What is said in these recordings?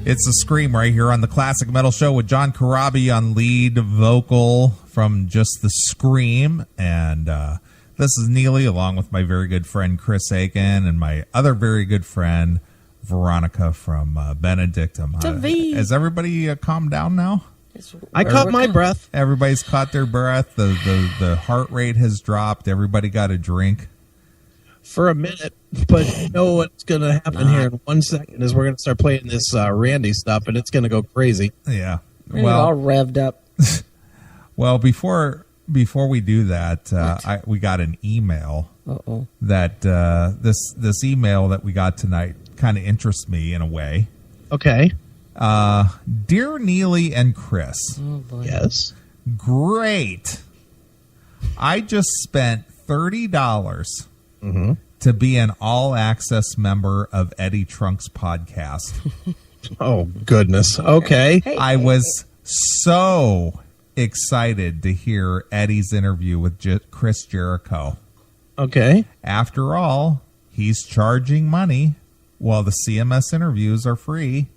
It's a Scream right here on the Classic Metal Show with John Corabi on lead vocal from Just the Scream. And this is Neely along with my very good friend Chris Aiken and my other very good friend Veronica from Benedictum. Has everybody calmed down now? I caught my breath. Everybody's caught their breath. The heart rate has dropped. Everybody got a drink. For a minute, but you know what's going to happen here in 1 second is we're going to start playing this Randy stuff, and it's going to go crazy. Yeah, well, all revved up. Well, before we do that, we got an email. That this email that we got tonight kind of interests me in a way. Okay. Dear Neely and Chris. Oh boy. Yes. Great. I just spent $30. To be an all-access member of Eddie Trunk's podcast. Oh, goodness. Okay. I was so excited to hear Eddie's interview with Chris Jericho. Okay. After all, he's charging money while the CMS interviews are free.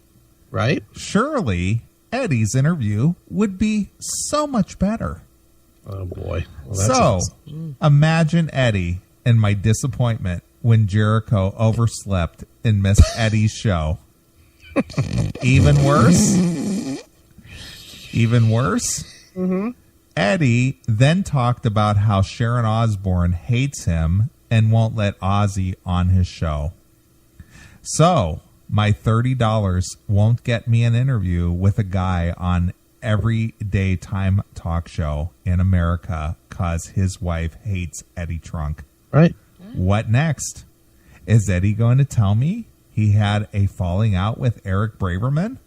Right. Surely, Eddie's interview would be so much better. Oh, boy. Well, so, awesome. Imagine Eddie and my disappointment when Jericho overslept and missed Eddie's show. Even worse? Eddie then talked about how Sharon Osbourne hates him and won't let Ozzy on his show. So, my $30 won't get me an interview with a guy on every daytime talk show in America because his wife hates Eddie Trunk. Right. What next? Is Eddie going to tell me he had a falling out with Eric Braverman?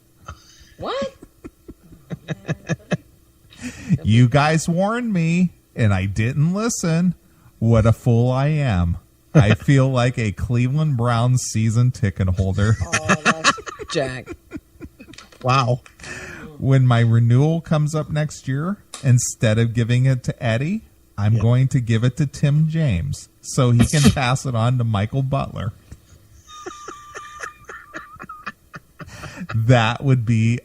What? You guys warned me, and I didn't listen. What a fool I am. I feel like a Cleveland Browns season ticket holder. Oh, that's Jack. Wow. When my renewal comes up next year, instead of giving it to Eddie, I'm going to give it to Tim James so he can pass it on to Michael Butler. That would be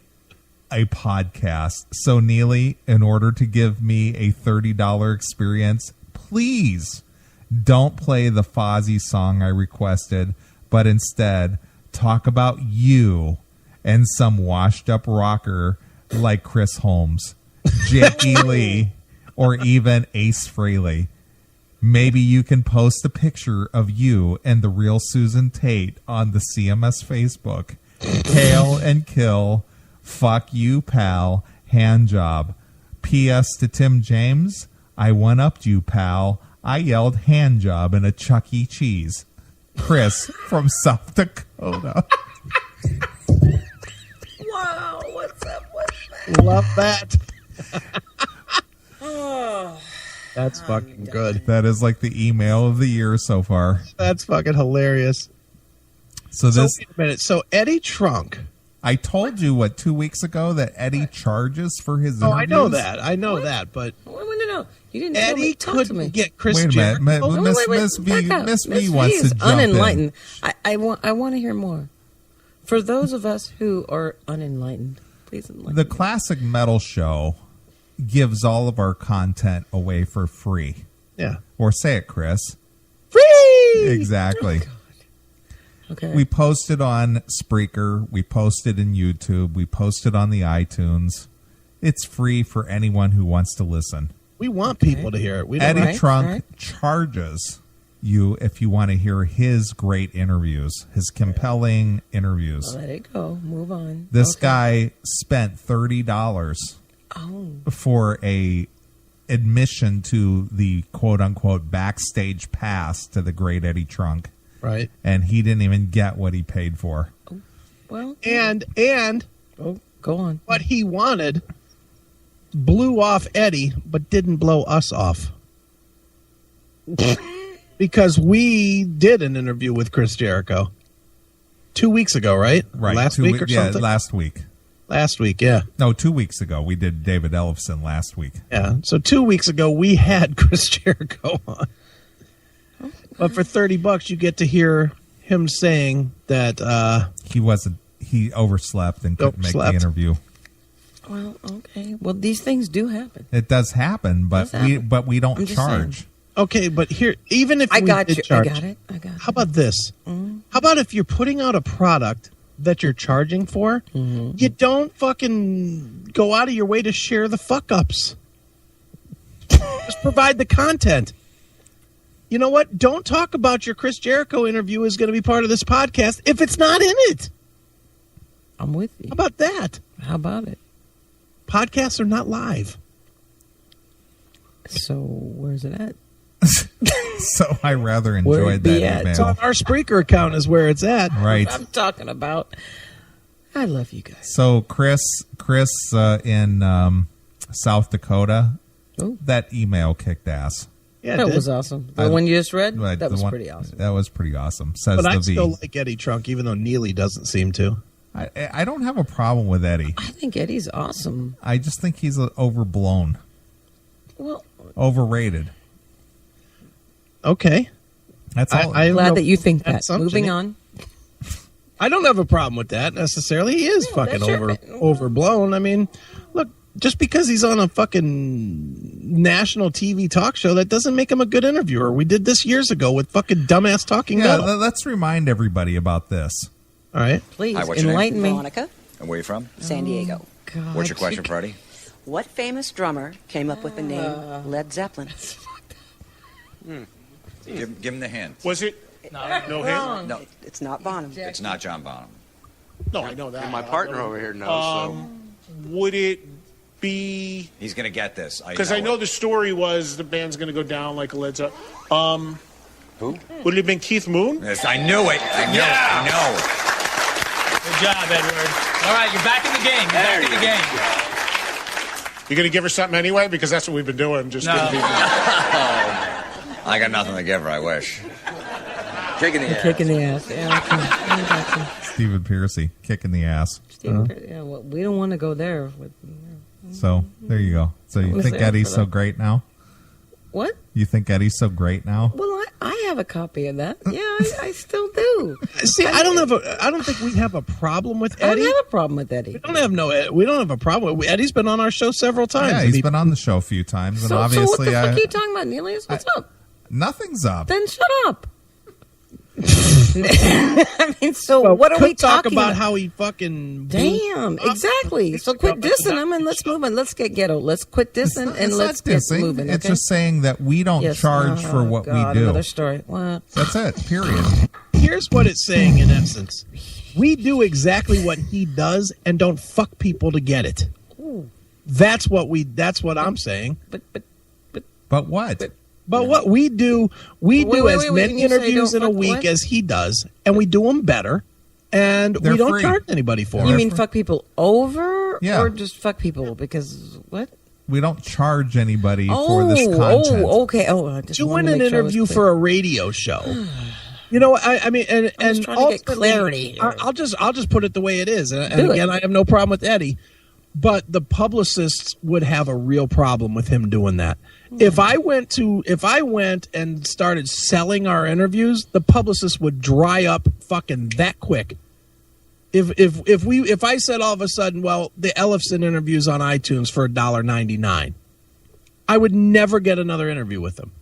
a podcast. So, Neely, in order to give me a $30 experience, please don't play the Fozzy song I requested, but instead talk about you and some washed-up rocker like Chris Holmes, Jakey Lee, or even Ace Frehley. Maybe you can post a picture of you and the real Susan Tate on the CMS Facebook. Hail and kill. Fuck you, pal. Hand job. P.S. to Tim James, I one-upped you, pal. I yelled hand job in a Chuck E. Cheese. Chris from South Dakota. Wow, what's up with that? Love that. Oh, that's fucking good. That is like the email of the year so far. That's fucking hilarious. So wait a minute. So Eddie Trunk. I told you, 2 weeks ago that Eddie charges for his interviews? I know that. I know that, but... No. You didn't Eddie couldn't get Chris Wait a minute. Wait. Miss V wants to jump unenlightened. in. I want to hear more. For those of us who are unenlightened, please enlighten The me. Classic Metal Show gives all of our content away for free. Yeah. Or say it, Chris. Free! Exactly. Okay. We posted on Spreaker. We posted in YouTube. We posted on the iTunes. It's free for anyone who wants to listen. We want people to hear it. We don't Eddie Trunk charges you if you want to hear his great interviews, his compelling interviews. Let it go. Move on. This guy spent $30 for a admission to the quote-unquote backstage pass to the great Eddie Trunk. Right. And he didn't even get what he paid for. Oh, well. And go on. What he wanted blew off Eddie, but didn't blow us off. Because we did an interview with Chris Jericho 2 weeks ago, right? Right. Last week or something? Yeah, last week. Last week, yeah. No, 2 weeks ago. We did David Ellefson last week. Yeah. So 2 weeks ago, we had Chris Jericho on. But for $30, you get to hear him saying that he he overslept and couldn't make the interview. Well, okay. Well, these things do happen. It does happen, but we don't charge. Saying. Okay, but here, even if I we got did you. charge, I got it. how about this? How about if you're putting out a product that you're charging for, you don't fucking go out of your way to share the fuck ups. Just provide the content. You know what? Don't talk about your Chris Jericho interview is going to be part of this podcast if it's not in it. I'm with you. How about that? How about it? Podcasts are not live. So where's it at? So I rather enjoyed that email. It's on our Spreaker account is where it's at. Right. I'm talking about. I love you guys. So Chris in South Dakota, that email kicked ass. Yeah, that was awesome. The one you just read? That was pretty awesome. That was pretty awesome. Says but the I V. still like Eddie Trunk, even though Neely doesn't seem to. I don't have a problem with Eddie. I think Eddie's awesome. I just think he's overblown. Well, overrated. Okay. That's all. I'm glad that you think that. Moving on. I don't have a problem with that necessarily. He is fucking overblown. I mean, look, just because he's on a fucking national TV talk show, that doesn't make him a good interviewer. We did this years ago with fucking dumbass talking metal. Let's remind everybody about this. All right. Please, hi, what's your enlighten name? me. Veronica. And where are you from? San Diego. God, What's your question, Freddie? What famous drummer came up with the name Led Zeppelin? Give him the hint. Was it? No hint? No, It's not Bonham. it's not John Bonham. No, I know that. And my partner over here knows. Would it be... He's going to get this. Because I know the story was the band's going to go down like a Led Zeppelin. Who? Would it have been Keith Moon? Yes, I knew it. I know. Good job, Edward. All right, you're back in the game. You're back in the game. You going to give her something anyway? Because that's what we've been doing. Just I got nothing to give her, I wish. Kicking the ass. Kicking the ass. Yeah, Stephen Piercy, kicking the ass. yeah, well, we don't want to go there. So there you go. So you think Eddie's so great now? What? You think Eddie's so great now? Well, I have a copy of that. Yeah, I still do. See, I don't think we have a problem with Eddie. I don't have a problem with Eddie. We don't have a problem. Eddie's been on our show several times. Yeah, he's been on the show a few times, and So what obviously, the fuck are you talking about, Neelius? What's up? Nothing's up. Then shut up. I mean, so what are we talking about? How he fucking damn exactly. So quit dissing him and let's move on. Let's get ghetto. Let's quit dissing and let's get moving. Okay? It's just saying that we don't charge for what we do. Another story. What? That's it. Period. Here's what it's saying in essence: we do exactly what he does and don't fuck people to get it. Ooh. That's what I'm saying. But what? But what we do, as many interviews in a week as he does, and we do them better, and we don't charge anybody for it. You mean fuck people over, Yeah. or just fuck people because what? We don't charge anybody for this content. Oh, okay. Oh, I just doing an interview for a radio show. You know, I mean, and trying to get clarity. I'll just put it the way it is, and again, I have no problem with Eddie, but the publicists would have a real problem with him doing that. If I went and started selling our interviews, the publicists would dry up fucking that quick. If I said all of a sudden, well, the Ellefson interview's on iTunes for $1.99, I would never get another interview with them.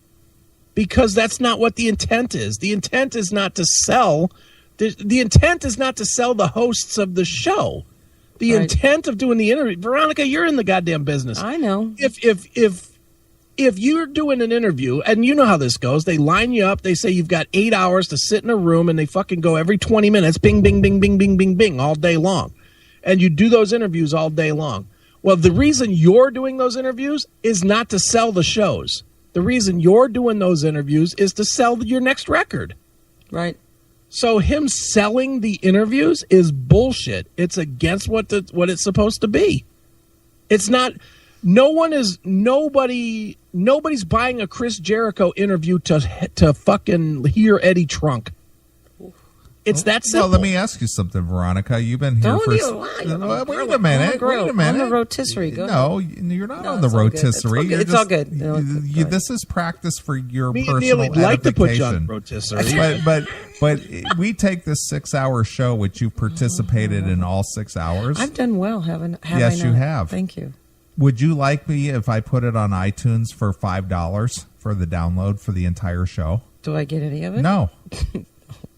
Because that's not what the intent is. The intent is not to sell. The intent is not to sell the hosts of the show. The intent of doing the interview, Veronica, you're in the goddamn business. I know. If you're doing an interview, and you know how this goes, they line you up, they say you've got 8 hours to sit in a room, and they fucking go every 20 minutes, bing, bing, bing, bing, bing, bing, bing, all day long. And you do those interviews all day long. Well, the reason you're doing those interviews is not to sell the shows. The reason you're doing those interviews is to sell your next record. Right. So him selling the interviews is bullshit. It's against what it's supposed to be. It's not... Nobody's buying a Chris Jericho interview to fucking hear Eddie Trunk. It's that simple. Well, let me ask you something, Veronica. You've been here Don't for... you lie. Wait a minute. Wait a minute. On the rotisserie. Go No, ahead. you're not No, on the it's all good. rotisserie. You're It's all good. No, it's all good. This is practice for your Me and personal Neil would like to put you on edification. the rotisserie. But we take this 6-hour show, which you've participated in all 6 hours. I've done well, haven't I? Yes, you have. Thank you. Would you like me if I put it on iTunes for $5 for the download for the entire show? Do I get any of it? No.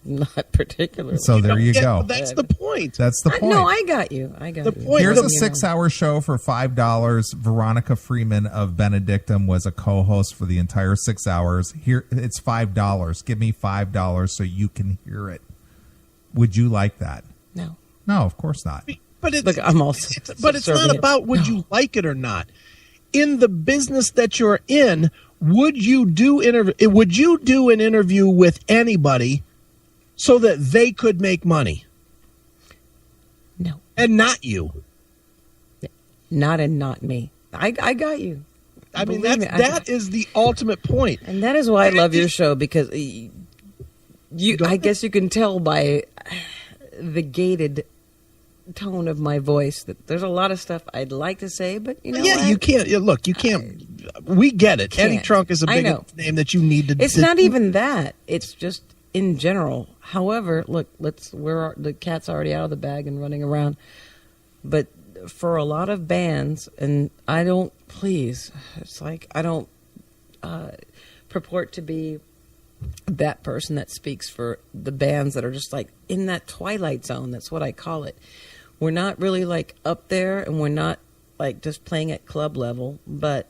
Not particularly. So there you go. That's the point. That's the point. No, I got you. I got The you. point- Here's a You know. 6-hour show for $5. Veronica Freeman of Benedictum was a co-host for the entire 6 hours. Here, it's $5. Give me $5 so you can hear it. Would you like that? No. No, of course not. But it's, Look, I'm also. but it's not about would you like it or not. In the business that you're in, would you do an interview with anybody so that they could make money No. and not you? Not me. I got you. I mean, Believe me, that is the ultimate point. And that is why I love your show, because I guess you can tell by the gated tone of my voice that there's a lot of stuff I'd like to say, but you know what? You can't. Look, you can't. We get it. Can't. Eddie Trunk is a I big know. name that you need to. It's not even that. It's just in general. However, look, the cat's already out of the bag and running around. But for a lot of bands, and I don't purport to be that person that speaks for the bands that are just like in that twilight zone. That's what I call it. We're not really like up there, and we're not like just playing at club level, but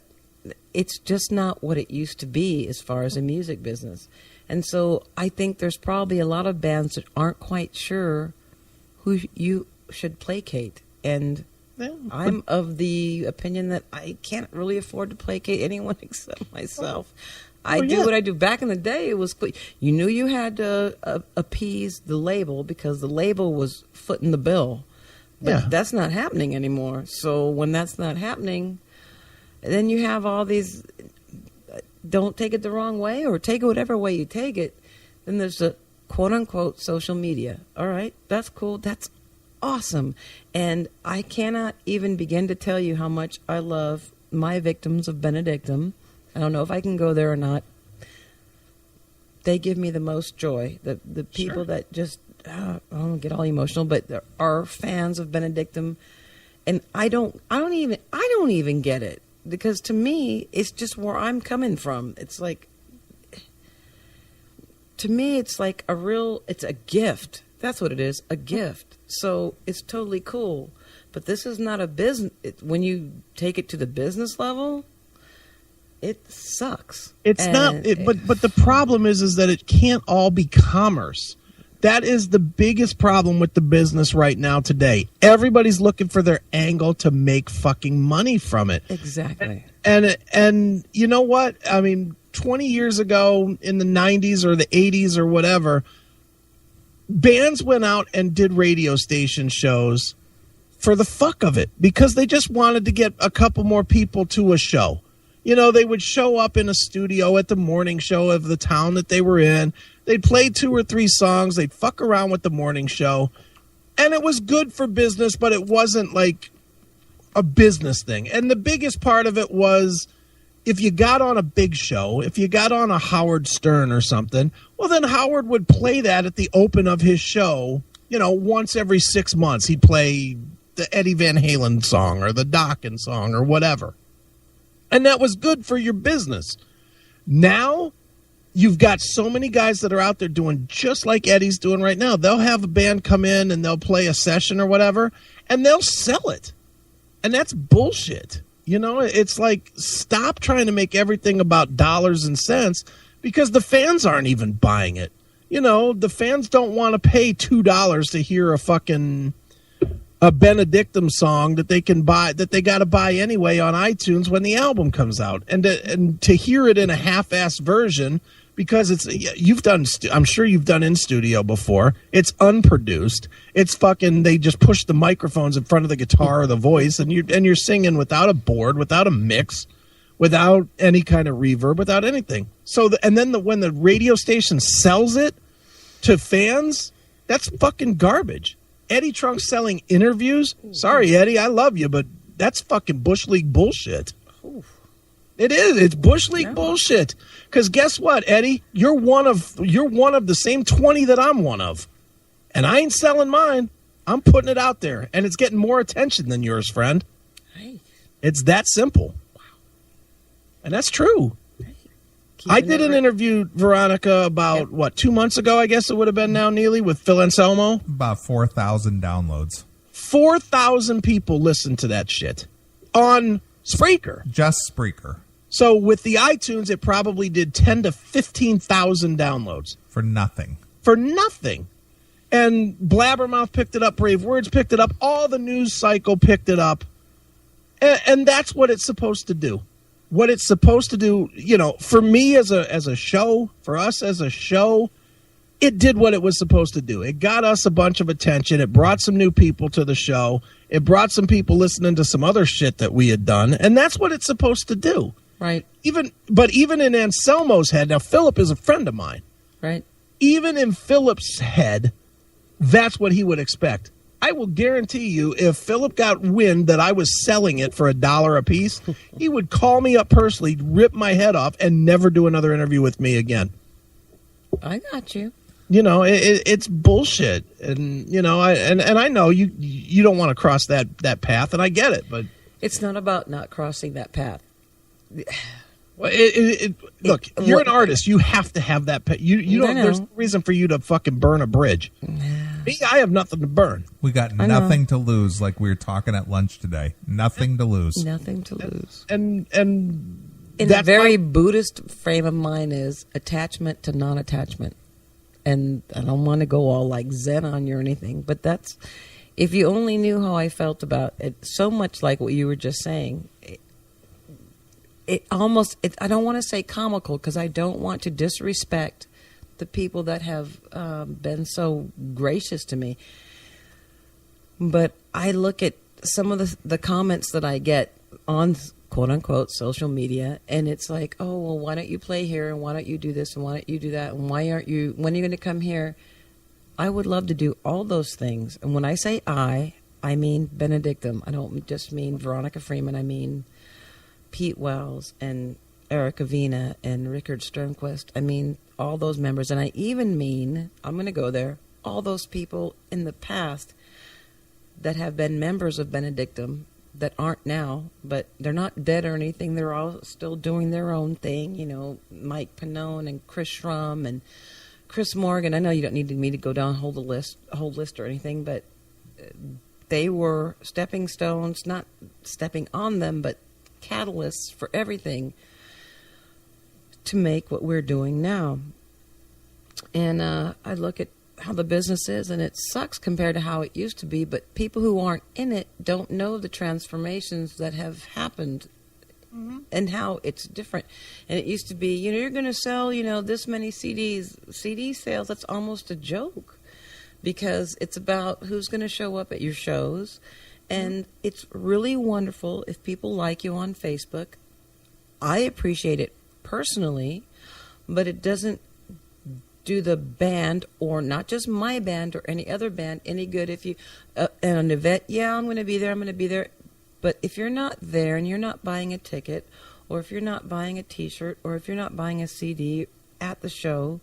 it's just not what it used to be as far as a music business. And so I think there's probably a lot of bands that aren't quite sure who you should placate. And I'm of the opinion that I can't really afford to placate anyone except myself. I do what I do. Back in the day, it was you knew you had to appease the label because the label was footing the bill. But that's not happening anymore. So when that's not happening, then you have all these, don't take it the wrong way or take it whatever way you take it. Then there's the quote-unquote social media. All right, that's cool. That's awesome. And I cannot even begin to tell you how much I love my victims of Benedictum. I don't know if I can go there or not. They give me the most joy. The people that just, I don't get all emotional, but there are fans of Benedictum, and I don't even get it, because to me it's just where I'm coming from. It's like, to me it's like it's a gift. That's what it is, a gift. So it's totally cool. But this is not a business. When you take it to the business level, it sucks. It's not. But the problem is that it can't all be commerce. That is the biggest problem with the business right now today. Everybody's looking for their angle to make fucking money from it. Exactly. And you know what? I mean, 20 years ago in the 90s or the 80s or whatever, bands went out and did radio station shows for the fuck of it because they just wanted to get a couple more people to a show. You know, they would show up in a studio at the morning show of the town that they were in. They'd play 2 or 3 songs. They'd fuck around with the morning show. And it was good for business, but it wasn't like a business thing. And the biggest part of it was if you got on a big show, if you got on a Howard Stern or something, well, then Howard would play that at the open of his show, you know, once every 6 months. He'd play the Eddie Van Halen song or the Dokken song or whatever. And that was good for your business. Now, you've got so many guys that are out there doing just like Eddie's doing right now. They'll have a band come in and they'll play a session or whatever, and they'll sell it. And that's bullshit. You know, it's like, stop trying to make everything about dollars and cents because the fans aren't even buying it. You know, the fans don't want to pay $2 to hear a Benedictum song that they can buy, that they got to buy anyway on iTunes when the album comes out, and to hear it in a half-assed version because I'm sure you've done in studio before. It's unproduced. It's fucking, they just push the microphones in front of the guitar or the voice, and you're singing without a board, without a mix, without any kind of reverb, without anything. So when the radio station sells it to fans, That's fucking garbage. Eddie Trunk selling interviews? Sorry, Eddie, I love you, but that's fucking Bush League bullshit. It is. It's Bush League bullshit. Because guess what, Eddie? You're one of the same 20 that I'm one of. And I ain't selling mine. I'm putting it out there. And it's getting more attention than yours, friend. Hey. It's that simple. Wow. And that's true. I did an interview, Veronica, about, 2 months ago, I guess it would have been now, Neely, with Phil Anselmo. About 4,000 downloads. 4,000 people listened to that shit on Spreaker. Just Spreaker. So with the iTunes, it probably did 10 to 15,000 downloads. For nothing. For nothing. And Blabbermouth picked it up, Brave Words picked it up, all the news cycle picked it up. And that's what it's supposed to do. What it's supposed to do, for me as a show, for us as a show, it did what it was supposed to do. It got us a bunch of attention. It brought some new people to the show. It brought some people listening to some other shit that we had done. And that's what it's supposed to do. Right. Even in Anselmo's head, now Philip is a friend of mine. Right. Even in Philip's head, that's what he would expect. I will guarantee you, if Philip got wind that I was selling it for $1 a piece, he would call me up personally, rip my head off, and never do another interview with me again. I got you. It's bullshit, and I know you don't want to cross that path, and I get it, but It's not about not crossing that path. well, look, you're an artist. You have to have that. You don't. There's no reason for you to fucking burn a bridge. Me, I have nothing to burn. We got nothing to lose, like we were talking at lunch today. Nothing to lose. Nothing to lose. And in the very Buddhist frame of mind is attachment to non-attachment. And I don't want to go all like Zen on you or anything, but that's, if you only knew how I felt about it, so much like what you were just saying, it almost, I don't want to say comical because I don't want to disrespect the people that have been so gracious to me. But I look at some of the comments that I get on quote unquote social media, and it's like, oh, well, why don't you play here, and why don't you do this, and why don't you do that, and when are you going to come here? I would love to do all those things. And when I say I mean Benedictum. I don't just mean Veronica Freeman. I mean Pete Wells and Eric Avina and Rickard Sternquist. I mean all those members. And I even mean, I'm going to go there, all those people in the past that have been members of Benedictum that aren't now, but they're not dead or anything. They're all still doing their own thing. You know, Mike Pannone and Chris Schrum and Chris Morgan. I know you don't need me to go down a whole list or anything, but they were stepping stones, not stepping on them, but catalysts for everything to make what we're doing now. And I look at how the business is, and it sucks compared to how it used to be, but people who aren't in it don't know the transformations that have happened and how it's different. And it used to be, you're going to sell, this many CDs. CD sales, that's almost a joke because it's about who's going to show up at your shows. And it's really wonderful if people like you on Facebook. I appreciate it personally, but it doesn't do the band, or not just my band or any other band, any good if you and an event, I'm going to be there, but if you're not there and you're not buying a ticket, or if you're not buying a t-shirt, or if you're not buying a CD at the show,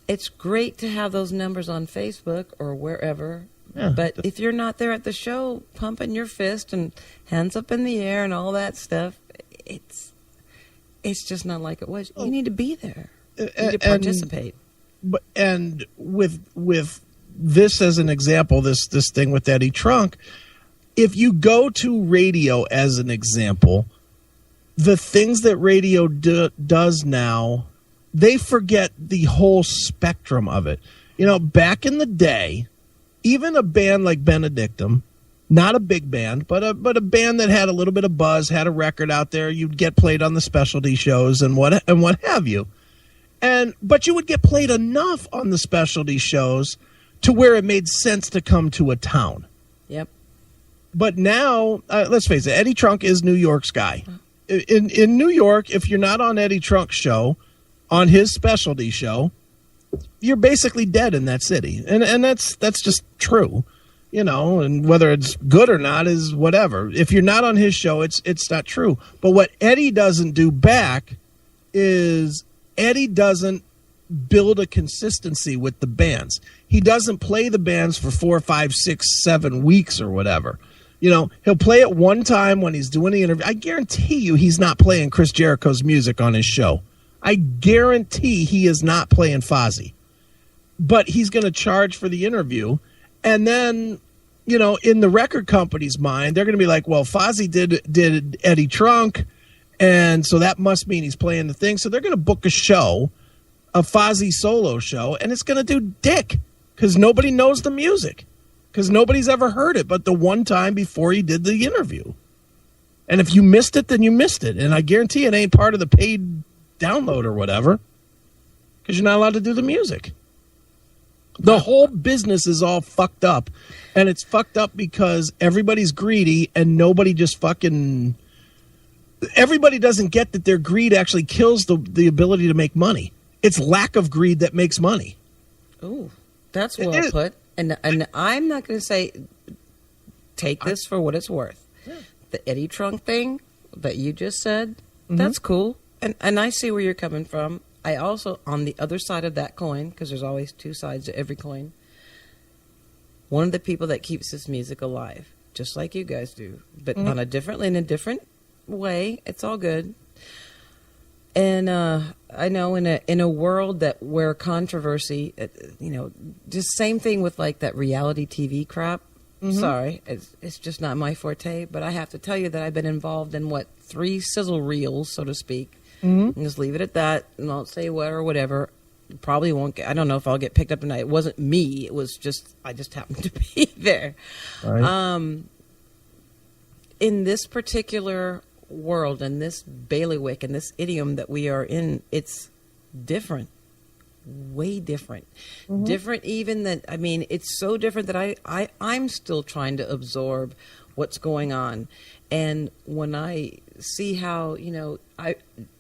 it's great to have those numbers on Facebook or wherever, but if you're not there at the show pumping your fist and hands up in the air and all that stuff, it's just not like it was. You need to be there. You need to participate. And with this as an example, this thing with Eddie Trunk, if you go to radio as an example, the things that radio does now, they forget the whole spectrum of it. Back in the day, even a band like Benedictum, not a big band, but a band that had a little bit of buzz, had a record out there, you'd get played on the specialty shows and what have you. But you would get played enough on the specialty shows to where it made sense to come to a town. Yep. But now, let's face it, Eddie Trunk is New York's guy. In New York, if you're not on Eddie Trunk's show, on his specialty show, you're basically dead in that city. And that's just true. You know, and whether it's good or not is whatever. If you're not on his show, it's not true. But what Eddie doesn't do back is Eddie doesn't build a consistency with the bands. He doesn't play the bands for 4, 5, 6, 7 weeks or whatever. You know, he'll play it one time when he's doing the interview. I guarantee you he's not playing Chris Jericho's music on his show. I guarantee he is not playing Fozzy. But he's going to charge for the interview. And then, you know, in the record company's mind, they're going to be like, well, Fozzy did Eddie Trunk, and so that must mean he's playing the thing. So they're going to book a show, a Fozzy solo show, and it's going to do dick because nobody knows the music, because nobody's ever heard it but the one time before he did the interview. And if you missed it, then you missed it. And I guarantee it ain't part of the paid download or whatever, because you're not allowed to do the music. The whole business is all fucked up, and it's fucked up because everybody's greedy and nobody just fucking... Everybody doesn't get that their greed actually kills the ability to make money. It's lack of greed that makes money. Ooh, that's well put. And I'm not going to say take this for what it's worth. Yeah. The Eddie Trunk thing that you just said, that's cool. And I see where you're coming from. I also, on the other side of that coin, because there's always two sides to every coin, one of the people that keeps this music alive, just like you guys do, but in a different way. It's all good. And I know in a world where controversy, you know, just same thing with like that reality TV crap. Sorry, it's just not my forte. But I have to tell you that I've been involved in 3 sizzle reels, so to speak. And just leave it at that, and I'll say what or whatever. Probably won't get. I don't know if I'll get picked up tonight. It wasn't me. It was just I just happened to be there. Right. In this particular world, in this bailiwick, in this idiom that we are in, it's different, way different, different even than. I mean, it's so different that I'm still trying to absorb what's going on, and when I see how, you know,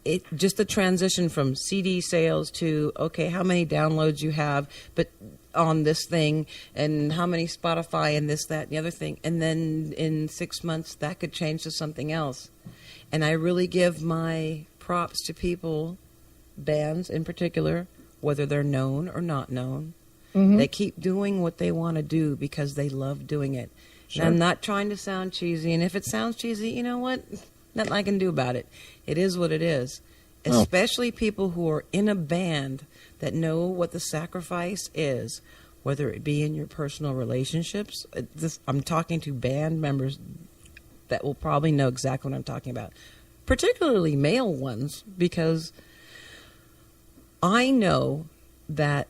it just the transition from CD sales to, okay, how many downloads you have but on this thing, and how many Spotify and this, that, and the other thing, and then in 6 months that could change to something else. And I really give my props to people, bands in particular, whether they're known or not known. They keep doing what they want to do because they love doing it. Sure. And I'm not trying to sound cheesy, and if it sounds cheesy, you know what? Nothing I can do about it. It is what it is. Especially people who are in a band that know what the sacrifice is, whether it be in your personal relationships. I'm talking to band members that will probably know exactly what I'm talking about, particularly male ones, because I know that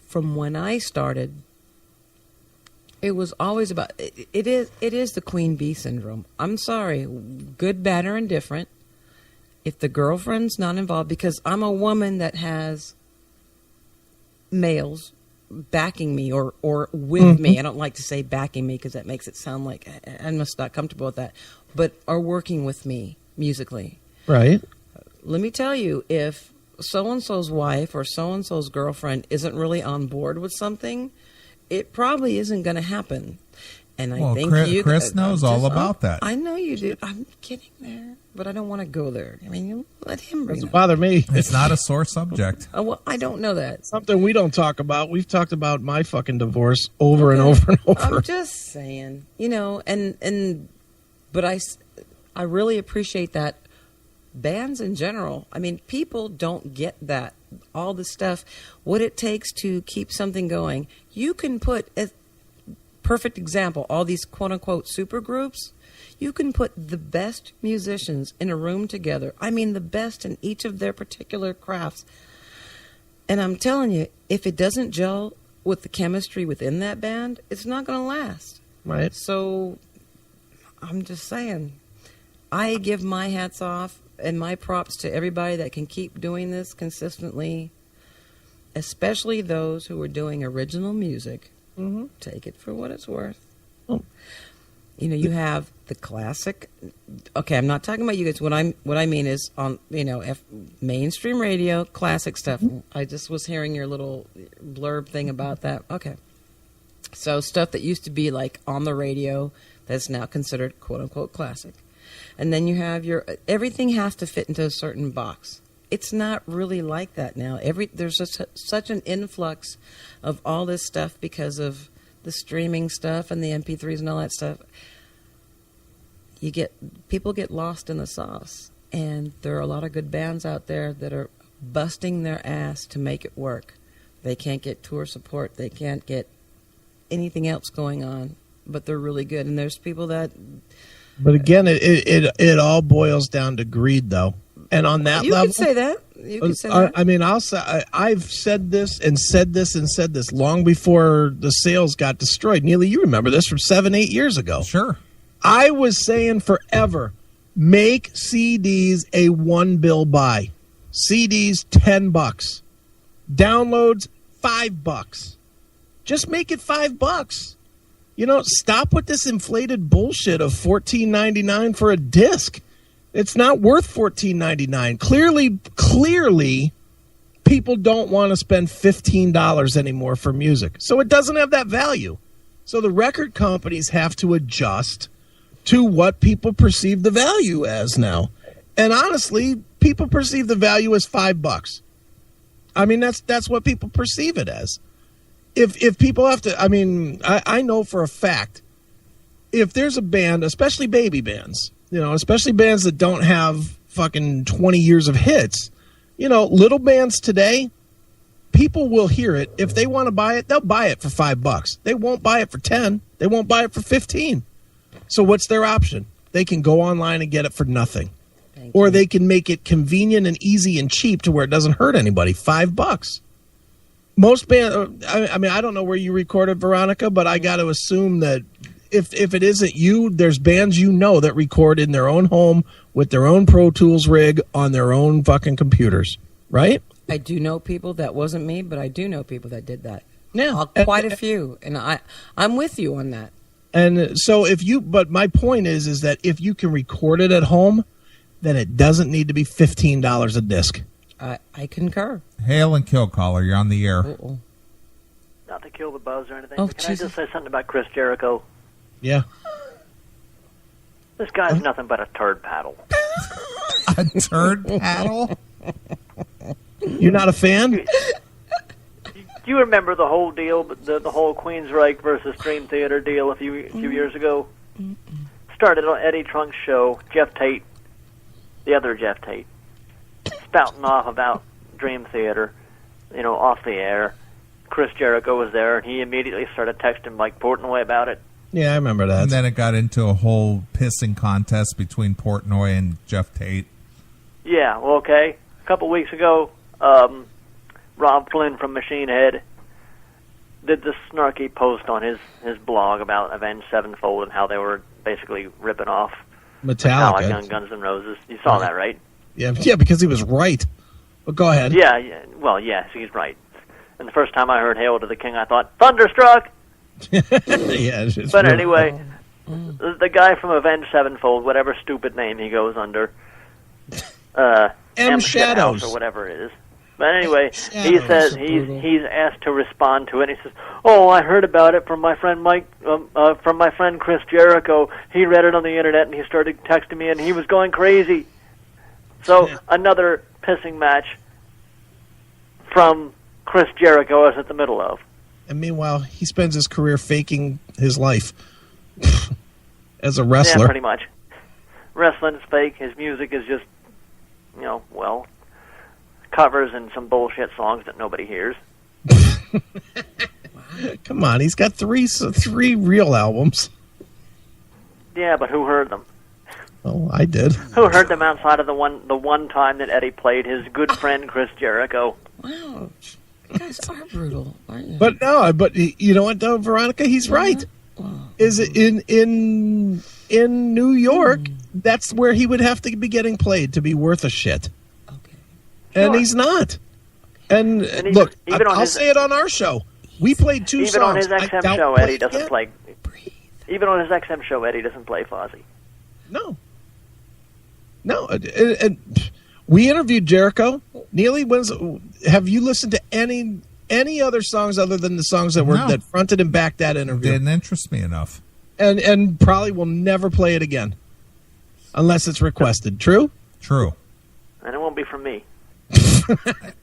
from when I started, it was always about, it is the queen bee syndrome. I'm sorry, good, bad, or indifferent. If the girlfriend's not involved, because I'm a woman that has males backing me or with me. I don't like to say backing me because that makes it sound like I'm just not comfortable with that, but are working with me musically. Right. Let me tell you, if so-and-so's wife or so-and-so's girlfriend isn't really on board with something, it probably isn't going to happen. And I think Chris knows all about that. I know you do. I'm getting there, but I don't want to go there. I mean, you let him bring it doesn't bother me. It's not a sore subject. Oh, well, I don't know that. Something we don't talk about. We've talked about my fucking divorce over and over and over. I'm just saying, you know, but I really appreciate that. Bands in general, I mean, people don't get that. All the stuff, what it takes to keep something going. You can put, a perfect example, all these quote-unquote super groups, you can put the best musicians in a room together. I mean, the best in each of their particular crafts. And I'm telling you, if it doesn't gel with the chemistry within that band, it's not going to last. Right. So I'm just saying, I give my hats off and my props to everybody that can keep doing this consistently, especially those who are doing original music. Take it for what it's worth. You know, you have the classic. Okay, I'm not talking about you guys. What I mean is on mainstream radio, classic stuff. I just was hearing your little blurb thing about that. Okay, so stuff that used to be like on the radio that's now considered quote unquote classic, and then you have everything has to fit into a certain box. It's not really like that now. There's such an influx of all this stuff because of the streaming stuff and the MP3s and all that stuff. People get lost in the sauce, and there are a lot of good bands out there that are busting their ass to make it work. They can't get tour support, they can't get anything else going on, but they're really good. And there's people that. But again, it all boils down to greed, though. And on that you level, could say that. You could say that. I mean, I've said this and said this and said this long before the sales got destroyed. Neely, you remember this from 7-8 years ago. Sure. I was saying forever, make CDs a one-bill buy. CDs $10, downloads $5. Just make it $5. You know, stop with this inflated bullshit of $14.99 for a disc. It's not worth $14.99. Clearly, people don't want to spend $15 anymore for music. So it doesn't have that value. So the record companies have to adjust to what people perceive the value as now. And honestly, people perceive the value as $5. I mean, that's what people perceive it as. If people have to, I mean, I know for a fact, if there's a band, especially baby bands, you know, especially bands that don't have fucking 20 years of hits, you know, little bands today, people will hear it. If they want to buy it, they'll buy it for $5. They won't buy it for 10. They won't buy it for 15. So what's their option? They can go online and get it for nothing. Or they can make it convenient and easy and cheap to where it doesn't hurt anybody. $5. Most bands, I mean, I don't know where you recorded, Veronica, but I got to assume that if it isn't you, there's bands you know that record in their own home with their own Pro Tools rig on their own fucking computers, right? I do know people, that wasn't me, but I do know people that did that. Yeah. Quite a few. And I'm with you on that. And so but my point is that if you can record it at home, then it doesn't need to be $15 a disc. I concur. Hail and kill, caller. You're on the air. Uh-oh. Not to kill the buzz or anything. Oh, but can Jesus. I just say something about Chris Jericho? Yeah. This guy's nothing but a turd paddle. A turd paddle? You're not a fan? Do you remember the whole deal, the whole Queensryche versus Dream Theater deal a few years ago? Started on Eddie Trunk's show, Jeff Tate, the other Jeff Tate, spouting off about Dream Theater, you know, off the air. Chris Jericho was there, and he immediately started texting Mike Portnoy about it. Yeah, I remember that. And then it got into a whole pissing contest between Portnoy and Jeff Tate. Yeah, well, okay. A couple weeks ago, Rob Flynn from Machine Head did this snarky post on his blog about Avenged Sevenfold and how they were basically ripping off Metallica and Guns N' Roses. You saw that, right? Yeah, because he was right. But go ahead. Yeah. Well, yes, he's right. And the first time I heard "Hail to the King," I thought, "Thunderstruck." Yeah, but anyway, the guy from Avenged Sevenfold, whatever stupid name he goes under, M. Shadows or whatever it is. But anyway, he says he's asked to respond to it. And he says, "Oh, I heard about it from my friend from my friend Chris Jericho. He read it on the internet and he started texting me, and he was going crazy." So another pissing match from Chris Jericho is at the middle of. And meanwhile, he spends his career faking his life as a wrestler. Yeah, pretty much. Wrestling's fake. His music is just, covers and some bullshit songs that nobody hears. Come on, he's got three real albums. Yeah, but who heard them? Oh, I did. Who heard them outside of the one time that Eddie played his good friend Chris Jericho? Wow, you guys are brutal, aren't you? But you know what, though, Veronica, he's right. Is in New York? That's where he would have to be getting played to be worth a shit. Okay, and he's not. And look, I'll say it on our show. We played two songs. Even on his XM show, Eddie doesn't play. Breathe. Even on his XM show, Eddie doesn't play Fozzy. No. And we interviewed Jericho. Neely, have you listened to any other songs other than the songs that fronted and backed that interview? Didn't interest me enough. And probably will never play it again unless it's requested. True? True. And it won't be from me.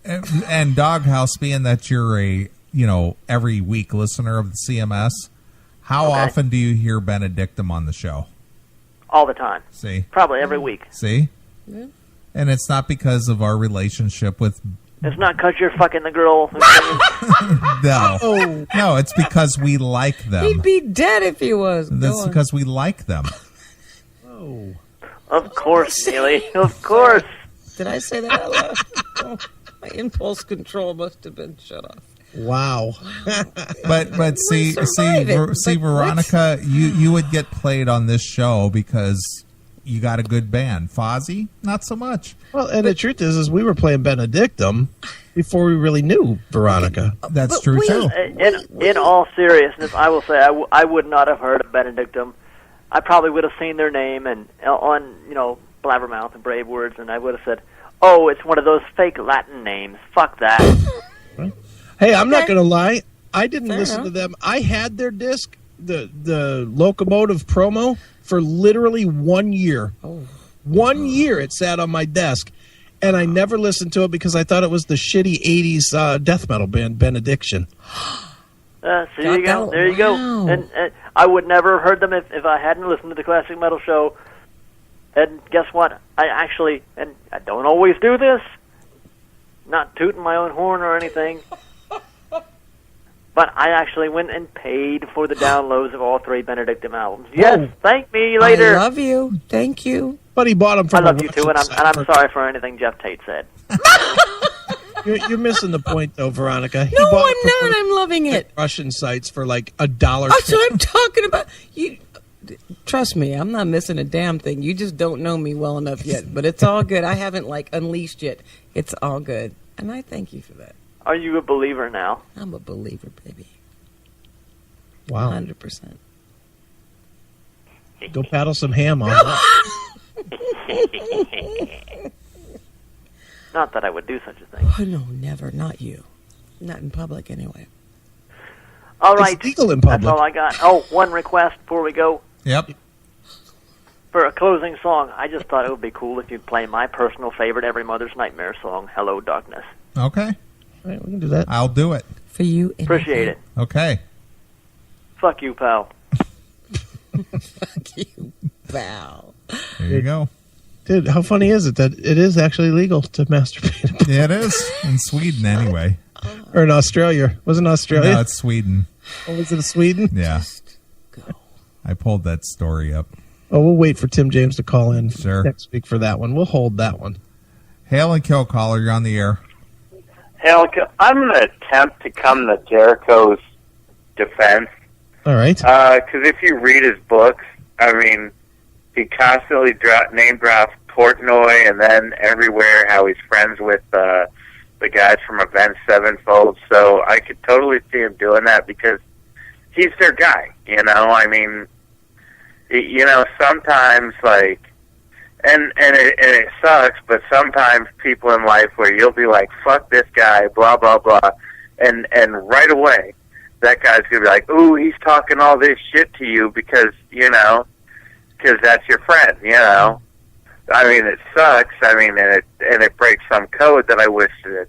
And Doghouse, being that you're a every week listener of the CMS, how often do you hear Benedictum on the show? All the time. See? Probably every week. See? Yeah. And it's not because of our relationship with... It's not because you're fucking the girl. No. No, it's because we like them. He'd be dead if he was. That's because we like them. Oh. Of course, Neely. Of course. Did I say that out loud? Oh, my impulse control must have been shut off. Wow. But see, Veronica, you would get played on this show because you got a good band. Fozzy, not so much. Well, and the truth is we were playing Benedictum before we really knew Veronica. That's true too. In all seriousness, I will say I would not have heard of Benedictum. I probably would have seen their name and on Blabbermouth and Brave Words, and I would have said, "Oh, it's one of those fake Latin names. Fuck that." Hey, I'm not going to lie. I didn't listen to them. I had their disc, the Locomotive promo, for literally 1 year. Oh. 1 year it sat on my desk, and I never listened to it because I thought it was the shitty 80s death metal band Benediction. So there you go. There you go. And I would never have heard them if I hadn't listened to the Classic Metal Show. And guess what? I don't always do this. Not tooting my own horn or anything. But I actually went and paid for the downloads of all 3 Benedictum albums. Yes, thank me later. I love you. Thank you. But he bought them from I love you too, and I'm sorry for anything Jeff Tate said. You're missing the point, though, Veronica. No, I'm not. I'm loving it. Russian sites for like $1. That's what I'm talking about. You trust me, I'm not missing a damn thing. You just don't know me well enough yet. But it's all good. I haven't unleashed yet. It's all good, and I thank you for that. Are you a believer now? I'm a believer, baby. Wow. 100%. Go paddle some ham on that. Not that I would do such a thing. Oh, no, never. Not you. Not in public, anyway. All right. It's legal in public. That's all I got. Oh, one request before we go. Yep. For a closing song, I just thought it would be cool if you'd play my personal favorite Every Mother's Nightmare song, Hello, Darkness. Okay. All right, we can do that. I'll do it. For you. Appreciate it. Okay. Fuck you, pal. Fuck you, pal. There you go. Dude, how funny is it that it is actually legal to masturbate? Yeah, it is. In Sweden, anyway. Or in Australia. Wasn't it Australia? No, it's Sweden. Oh, was it Sweden? Yeah. Just go. I pulled that story up. Oh, we'll wait for Tim James to call in next week for that one. We'll hold that one. Hail and kill, caller. You're on the air. Hail, I'm going to attempt to come to Jericho's defense. All right. Because if you read his books, I mean, he constantly name drops Portnoy and then everywhere how he's friends with the guys from Avenged Sevenfold. So I could totally see him doing that because he's their guy, I mean, sometimes, and it sucks, but sometimes people in life where you'll be like, fuck this guy, blah, blah, blah, and right away, that guy's going to be like, ooh, he's talking all this shit to you because that's your friend, I mean, it sucks, and it breaks some code that I wish that,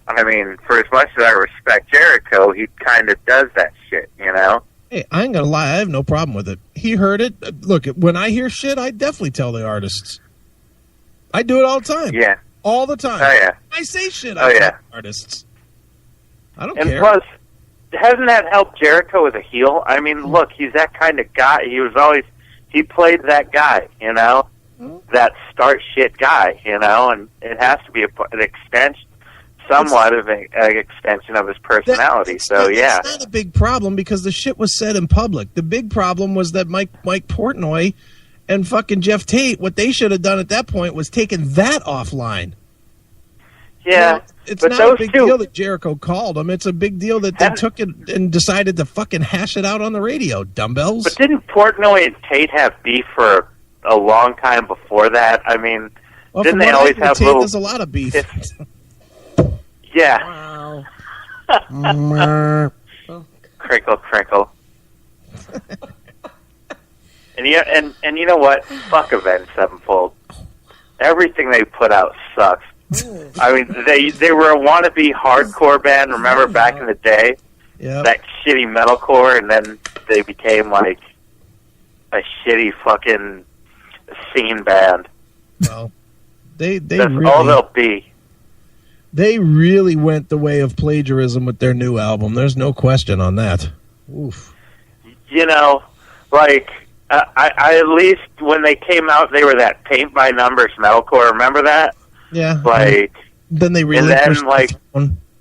I mean, for as much as I respect Jericho, he kind of does that shit, Hey, I ain't going to lie. I have no problem with it. He heard it. Look, when I hear shit, I definitely tell the artists. I do it all the time. Yeah. All the time. Oh, yeah. I say shit. I tell artists. I don't care. And plus, hasn't that helped Jericho as a heel? I mean, look, he's that kind of guy. He played that guy, that start shit guy, and it has to be an extension. Somewhat of an extension of his personality. It's not a big problem because the shit was said in public. The big problem was that Mike Portnoy and fucking Jeff Tate, what they should have done at that point was taken that offline. Yeah, Well, it's but not a those big two, deal that Jericho called him. It's a big deal that they took it and decided to fucking hash it out on the radio. Dumbbells. But didn't Portnoy and Tate have beef for a long time before that? I mean, well, didn't from they what I always hear, have Tate, little? There's a lot of beef. Yeah. Wow. Crinkle, crinkle. And you know what? Fuck Avenged Sevenfold. Everything they put out sucks. I mean, they were a wannabe hardcore band. Remember back in the day, that shitty metalcore, and then they became like a shitty fucking scene band. Well, that's really, all they'll be. They really went the way of plagiarism with their new album. There's no question on that. Oof. You know, like I at least when they came out, they were that paint by numbers metalcore. Remember that? Yeah. Like then they relinquished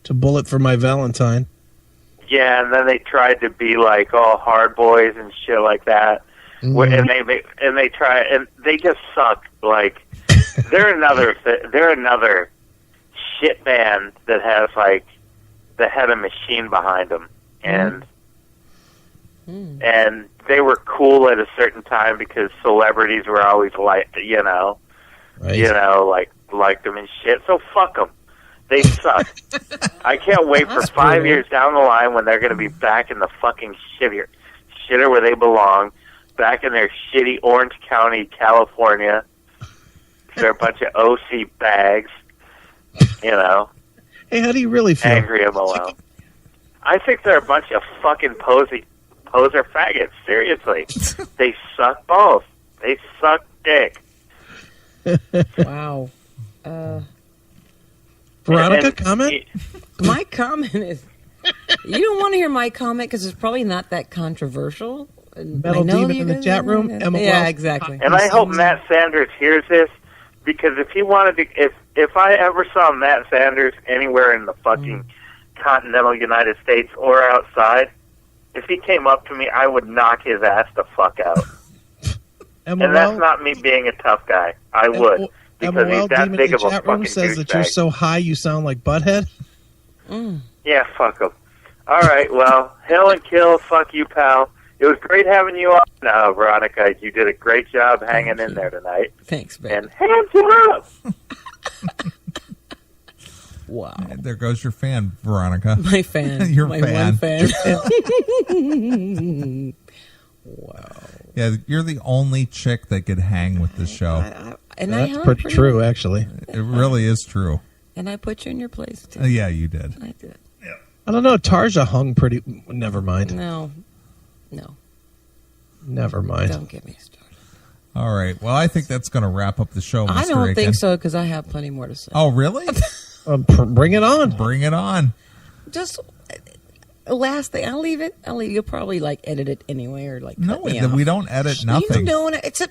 to Bullet for My Valentine. Yeah, and then they tried to be like all hard boys and shit like that. Mm-hmm. And they just suck. Like they're another shit band that has like the head of machine behind them, and they were cool at a certain time because celebrities were always like liked them and shit. So fuck them. They suck. I can't wait for 5 years down the line when they're going to be back in the fucking shitter where they belong, back in their shitty Orange County, California. They're a bunch of OC bags, you know. Hey, how do you really feel? Angry and alone. I think they're a bunch of fucking poser faggots. Seriously. They suck balls. They suck dick. Wow. Veronica, comment? My comment is, you don't want to hear my comment because it's probably not that controversial. Metal Demon in the chat room. Emma yeah, Wells. exactly. And I hope Matt Sanders hears this, because if he wanted to, if I ever saw Matt Sanders anywhere in the fucking continental United States or outside, if he came up to me, I would knock his ass the fuck out. And that's not me being a tough guy. I would. Because he's that big of a fucking says that you're douchebag. so high you sound like Butthead. Yeah, fuck him. All right, well, hell and kill, fuck you, pal. It was great having you on, Veronica. You did a great job hanging in there tonight. Thanks, babe. And hands up! Wow. And there goes your fan, Veronica. My fan. Your My fan. one fan. Wow. Yeah, you're the only chick that could hang with this show. That's pretty true, actually. It really is true. And I put you in your place, too. Yeah, you did. I did. I don't know. Tarja hung pretty... Never mind. No. Never mind. Don't get me started. All right. Well, I think that's going to wrap up the show, Mr. I don't Aiken. think so, because I have plenty more to say. Oh, really? Bring it on. Bring it on. Just last thing. I'll leave it. You'll probably edit it anyway, or No, cut me off. we don't edit nothing. You doing it? It's a.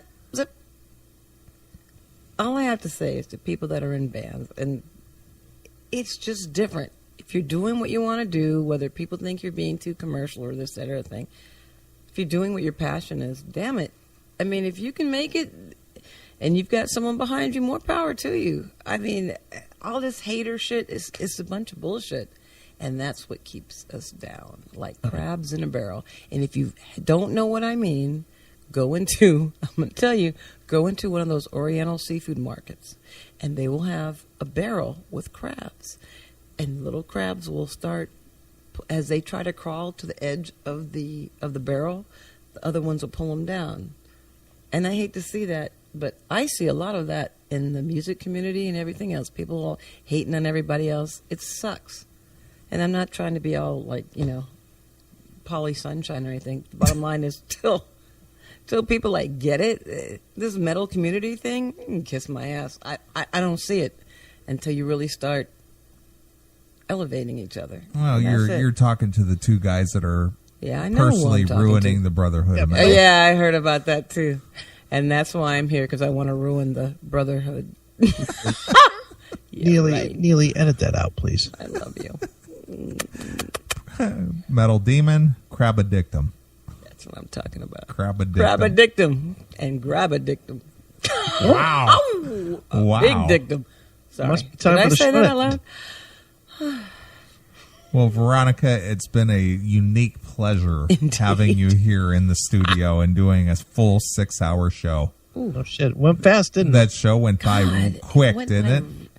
All I have to say is to people that are in bands, and it's just different. If you're doing what you want to do, whether people think you're being too commercial or this, that, or other thing, if you're doing what your passion is, damn it. I mean, if you can make it and you've got someone behind you, more power to you. I mean, all this hater shit is a bunch of bullshit. And that's what keeps us down, like crabs in a barrel. And if you don't know what I mean, I'm going to tell you, go into one of those Oriental seafood markets, and they will have a barrel with crabs. And little crabs will start, as they try to crawl to the edge of the barrel, the other ones will pull them down. And I hate to see that, but I see a lot of that in the music community and everything else. People all hating on everybody else. It sucks. And I'm not trying to be all Polly Sunshine or anything. The bottom line is till people get it. This metal community thing, you can kiss my ass. I don't see it until you really start elevating each other. Well, you're talking to the two guys that are I know personally ruining the Brotherhood of Metal. Yeah, I heard about that too. And that's why I'm here, because I want to ruin the Brotherhood. Neely, edit that out, please. I love you. Metal Demon, Crabadictum. That's what I'm talking about. Crabadictum. Crabadictum and Grabadictum. Wow. Big dictum. Sorry. Must be time Did for I the say that Schmidt. out loud? Well, Veronica, it's been a unique pleasure having you here in the studio and doing a full 6-hour show. Oh, shit. It went fast, didn't it? That show went by quick, Went didn't by- it?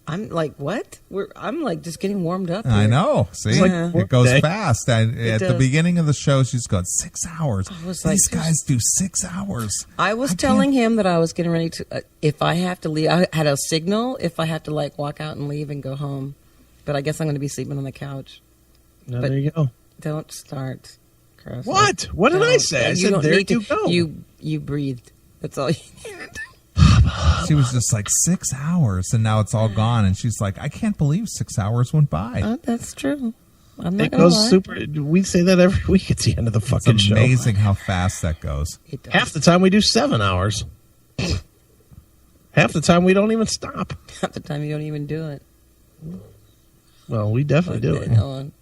I'm like, what? I'm like just getting warmed up. I here. know. See, Yeah. it goes Okay. fast. At the does. beginning of the show, she's going 6 hours. was like, These guys do 6 hours. I was telling him that I was getting ready to, if I have to leave, I had a signal if I have to like walk out and leave and go home. But I guess I'm going to be sleeping on the couch. No, but- there you go. Don't start, Chris. What? What did I Don't. say? I You said, don't there need you to- go. You breathed. That's all you needed. She was just like 6 hours, and now it's all gone. And she's like, I can't believe 6 hours went by. That's true. I'm not It gonna goes lie. super. We say that every week at the end of the fucking It's show. amazing how fast that goes. It does. Half the time we do 7 hours. Half the time we don't even stop. Half the time you don't even do it. Well, we definitely do it. Go on.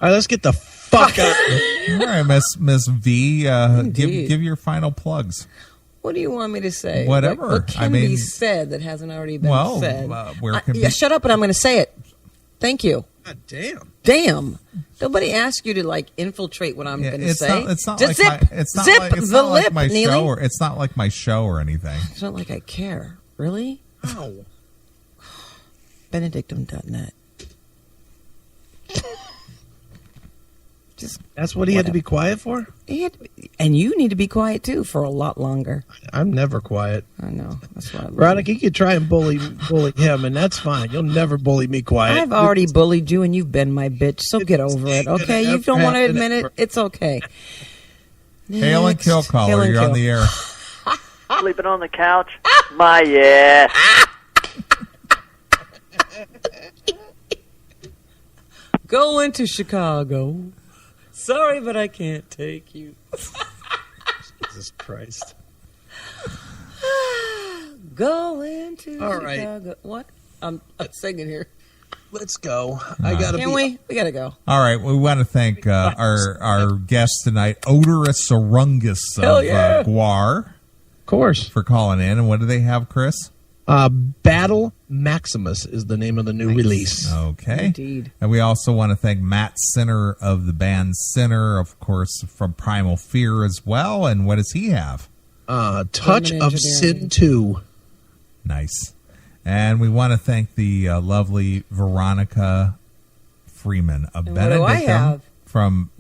All right, let's get the fuck out. All right, Miss V, Indeed. give your final plugs. What do you want me to say? Whatever. What can I mean- be said that hasn't already been Well, said? where can yeah, be- shut up, and I'm going to say it. Thank you. God damn. Damn. Nobody asked you to like infiltrate what I'm Yeah, going to it's say. not. It's not Just like zip. my. It's not zip like. It's the not lip, like my Neely. show. Or it's not like my show or anything. It's not like I care. Really? Ow. Benedictum.net. Just That's what he had to be quiet for? he had to be, and you need to be quiet too for a lot longer. I'm never quiet. I know. That's why I love Veronica, you. you could try and bully him, and that's fine. You'll never bully me quiet. I've already bullied you, and you've been my bitch. So get over it, okay? You don't want to admit it. It's okay. Hail and kill caller. Hail and You're on kill. the air. Sleeping on the couch? My, yeah. Going to Chicago. Sorry, but I can't take you. Jesus Christ. Going to All right. Chicago. What? I'm singing here. Let's go. I gotta Can we? We gotta go. All right, we want to thank our guest tonight, Odorous Sarungus Hell of yeah. Guar, Of course. for calling in. And what do they have, Chris? Battle Maximus is the name of the new release. Okay. Indeed. And we also want to thank Matt Sinner of the band Sinner, of course, from Primal Fear as well. And what does he have? Touch Women of Engineering. Sin 2. Nice. And we want to thank the lovely Veronica Freeman of And what do I Benedictum have? from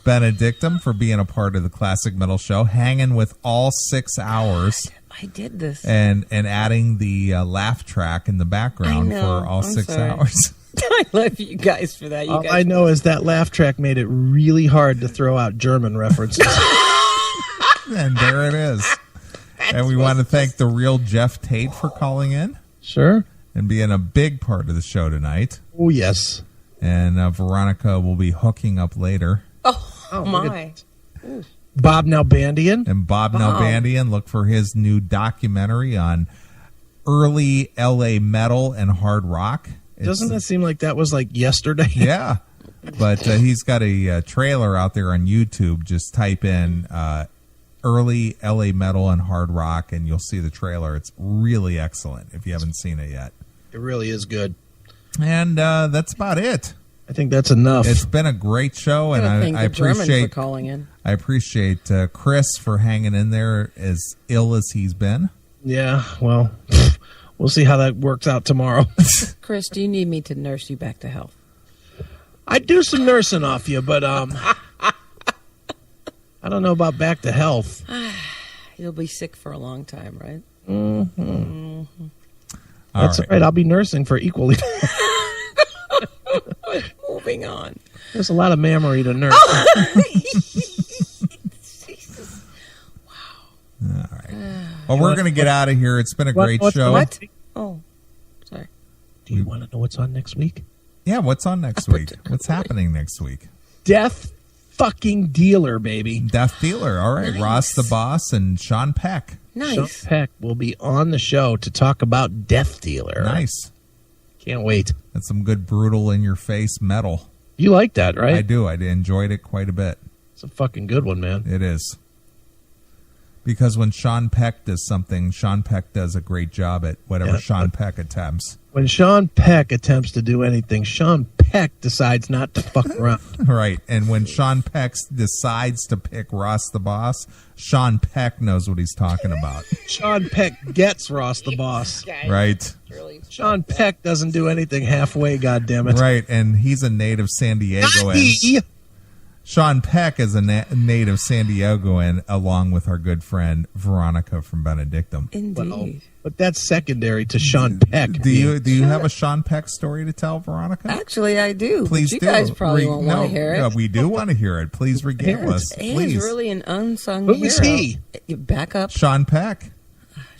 Benedictum for being a part of the Classic Metal Show, hanging with all 6 hours. I did this. And adding the laugh track in the background I know. for all I'm 6 sorry. hours. I love you guys for that. You All guys I know is that laugh track made it really hard to throw out German references. And there it is. And we want to thank the real Jeff Tate for calling in Sure. and being a big part of the show tonight. Oh, yes. And Veronica will be hooking up later. Oh, look my. Bob Nalbandian. And Bob Nalbandian, look for his new documentary on early LA metal and hard rock. Doesn't that seem like that was like yesterday? Yeah. But he's got a trailer out there on YouTube. Just type in early LA metal and hard rock, and you'll see the trailer. It's really excellent if you haven't seen it yet. It really is good. And that's about it. I think that's enough. It's been a great show, and I thank I the German for appreciate calling in. I appreciate Chris for hanging in there as ill as he's been. Yeah, well, we'll see how that works out tomorrow. Chris, do you need me to nurse you back to health? I'd do some nursing off you, but I don't know about back to health. You'll be sick for a long time, right? That's all right. I'll be nursing for equally. Moving on. There's a lot of mammary to nurse. All right. Well, we're going to get out of here. It's been a great show. What? Oh, sorry. Do you want to know what's on next week? Yeah, what's on next week? What's happening next week? Death fucking Dealer, baby. Death Dealer. All right. Nice. Ross the Boss and Sean Peck. Nice. Sean Peck will be on the show to talk about Death Dealer. Nice. Can't wait. That's some good brutal in your face metal. You like that, right? I do. I enjoyed it quite a bit. It's a fucking good one, man. It is. Because when Sean Peck does something, Sean Peck does a great job at whatever Sean Peck attempts. When Sean Peck attempts to do anything, Sean Peck decides not to fuck around. Right. And when Sean Peck decides to pick Ross the Boss, Sean Peck knows what he's talking about. Sean Peck gets Ross the Boss. Right. Sean Peck doesn't do anything halfway, goddammit. Right. And he's a native San Diegoan. Sean Peck is a native San Diegoan, along with our good friend Veronica from Benedictum. Indeed. But that's secondary to Sean Peck. Do you have a Sean Peck story to tell, Veronica? Actually, I do. Please you do. guys probably won't want to hear it. No, we do want to hear it. Please regale us. Please. He's really an unsung Who hero. is he? You back up. Sean Peck.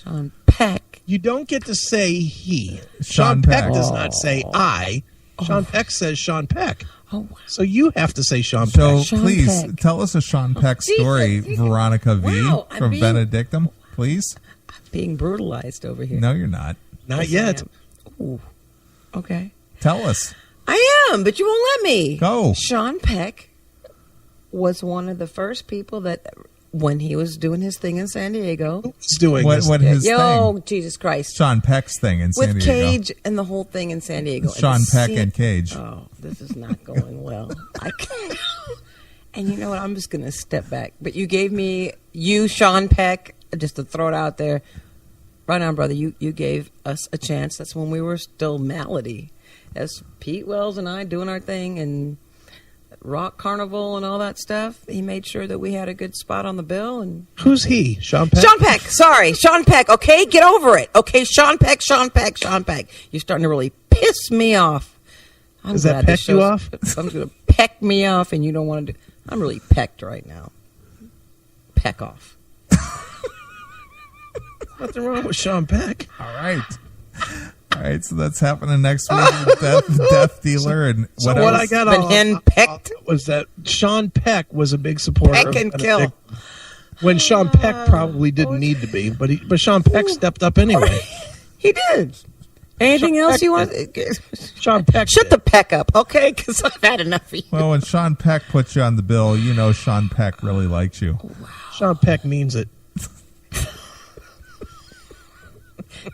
Sean Peck. You don't get to say he. Sean Peck Peck. does not say I. Sean Peck says Sean Peck. Oh, wow. So you have to say Sean So Peck. Sean please Peck. tell us a Sean Peck story, Veronica V. Wow, I'm from being- Benedictum, please. Being brutalized over here. No, you're not. Not Yes, yet. I am. Ooh. Okay. Tell us. I am, but you won't let me. Go. Sean Peck was one of the first people that, when he was doing his thing in San Diego. Who's doing this? What his Yo, thing? Jesus Christ. Sean Peck's thing in San With Diego. Cage and the whole thing in San Diego. Sean Peck and Cage. Oh, this is not going well. I can't. And you know what? I'm just going to step back. But you gave me, Sean Peck, just to throw it out there. Right on, brother. You gave us a chance. That's when we were still Malady. That's Pete Wells and I doing our thing and Rock Carnival and all that stuff. He made sure that we had a good spot on the bill. And Who's he? Sean Peck? Sean Peck. Sorry. Sean Peck. Okay, get over it. Okay, Sean Peck, Sean Peck, Sean Peck. You're starting to really piss me off. I'm Does that glad this peck you show's- off? I'm going to peck me off, and you don't want to do. I'm really pecked right now. Peck off. Nothing wrong with Sean Peck. All right. All right, so that's happening next week. Death Dealer and So whatever. what I got Been henpecked. was that Sean Peck was a big supporter Peck of and Benedict. kill. When Sean Peck probably didn't need to be, but Sean Peck stepped up anyway. He did. Anything Sean else Peck you want? Sean Peck Shut did. the peck up, okay? Because I've had enough of you. Well, when Sean Peck puts you on the bill, you know Sean Peck really likes you. Sean Peck means it.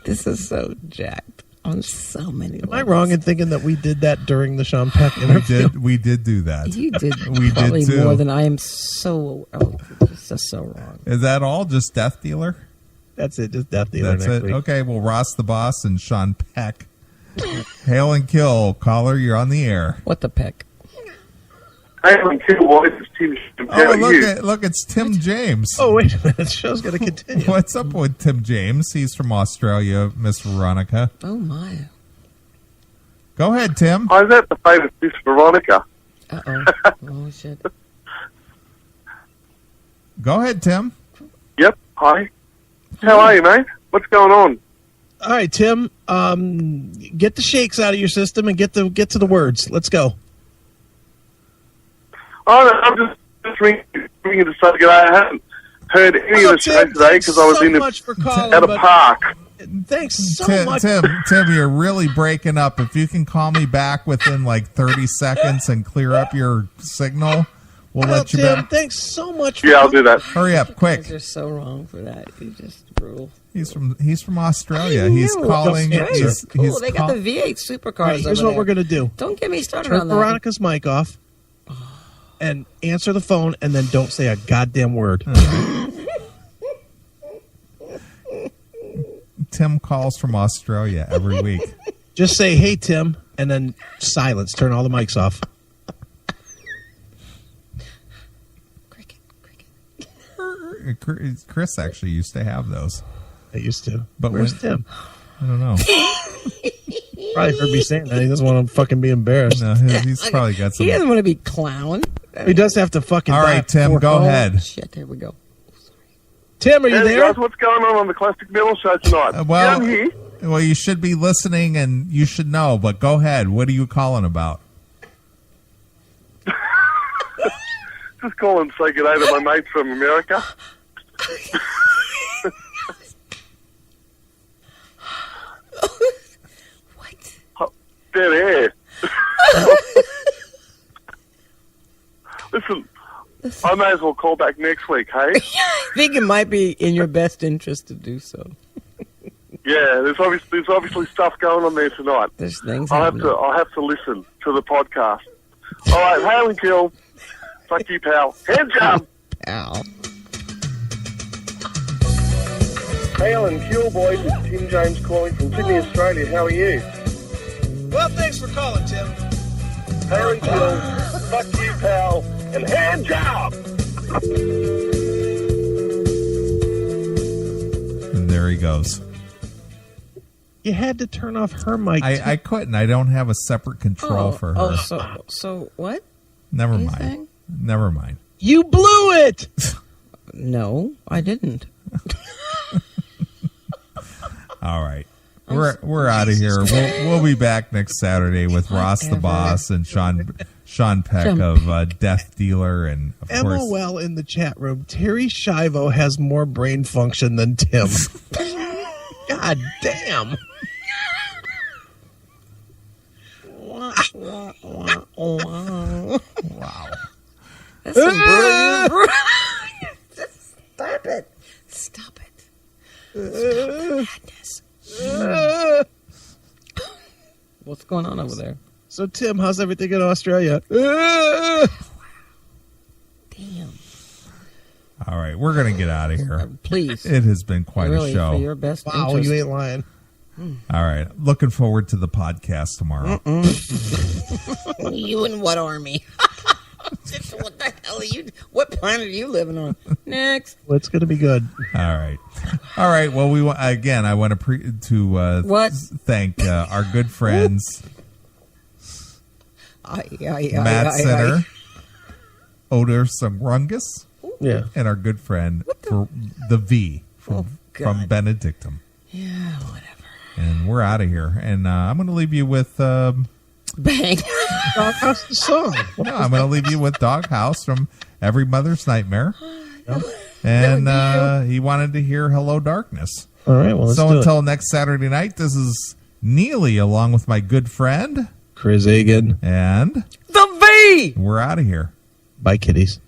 This is so jacked on so many levels. Am I wrong in thinking that we did that during the Sean Peck interview? We did do that. You did We did probably too. more than I am so... Oh, this is so wrong. Is that all? Just Death Dealer? That's it. Just Death Dealer That's next it. week. Okay, well, Ross the Boss and Sean Peck. Hail and kill. Caller, you're on the air. What the peck? I am two voices, Tim. Oh, look, it's Tim James. Oh, wait a minute. The show's going to continue. What's up with Tim James? He's from Australia, Miss Veronica. Oh, my. Go ahead, Tim. I was at the famous Miss Veronica. Uh-oh. Oh, shit. Go ahead, Tim. Yep. Hi. How are you, mate? What's going on? All right, Tim. Get the shakes out of your system and get to the words. Let's go. Oh, no, I'm just ringing to say that I haven't heard any of the show Tim, today because I was so in much for calling, at a but park. Thanks so Tim, much. Tim, you're really breaking up. If you can call me back within like 30 seconds and clear up your signal, we'll Well, let you Tim, back. thanks so much. For Yeah, I'll do that. Hurry up, You quick. guys are so wrong for that. You just brutal. He's from Australia. I He's knew. calling. That's He's, Cool. he's They got the V8 supercars All right, here's over what we're there. going to do. Don't get me started Turn on that. Veronica's mic off and answer the phone, and then don't say a goddamn word. Tim calls from Australia every week. Just say, hey, Tim, and then silence. Turn all the mics off. Cricket. Chris actually used to have those. I used to. But Where's when- Tim? I don't know. Probably heard me saying that. He doesn't want to fucking be embarrassed. No, he's probably got some. He doesn't want to be clown. He does have to fucking All right, die Tim, before- go Oh, ahead. Shit, there we go. Tim, are you Hey, there? guys, what's going on the Classic Metal Show tonight? Well, yeah, I'm here. well, you should be listening and you should know. But go ahead. What are you calling about? Just call and say good day to my mates from America. What? Dead air. Listen, I may as well call back next week, hey? think it might be in your best interest to do so. Yeah, there's obviously stuff going on there tonight. There's things I'll happening. have to listen to the podcast. All right, hail and kill. Fuck you, pal. Hand job. Pal. Hail and kill, boys. It's Tim James calling from Sydney, Australia. How are you? Well, thanks for calling, Tim. Hail and kill. Fuck you, pal. And hand job. And there he goes. You had to turn off her mic. I couldn't. I don't have a separate control for her. So what? Never Are you mind. saying? Never mind. You blew it. No, I didn't. All right. We're out of here. We'll be back next Saturday with Ross the Boss and Sean Peck of Death Dealer, and of course MOL in the chat room. Terry Schiavo has more brain function than Tim. God damn. wow. That's some brilliant. Stop it. Stop it. Madness. What's going on over there? So, Tim, how's everything in Australia? Damn. All right, we're going to get out of here. Please. It has been quite Really, a show. for your best Wow, interest. you ain't lying. All right, looking forward to the podcast tomorrow. You and what army? What the hell are you? What planet are you living on? Next. Well, it's going to be good. All right. Well, we again. I want to What? thank our good friends Matt Center, Odor Sungrungus, Yeah. and our good friend for the V from Benedictum. Yeah, whatever. And we're out of here. And I'm going to leave you with. Bang. Doghouse the song. No, I'm going to leave you with Doghouse from Every Mother's Nightmare. And he wanted to hear Hello Darkness. All right, well, let's so do until next Saturday night, this is Neely along with my good friend Chris Agan. And the V. We're out of here. Bye, kitties.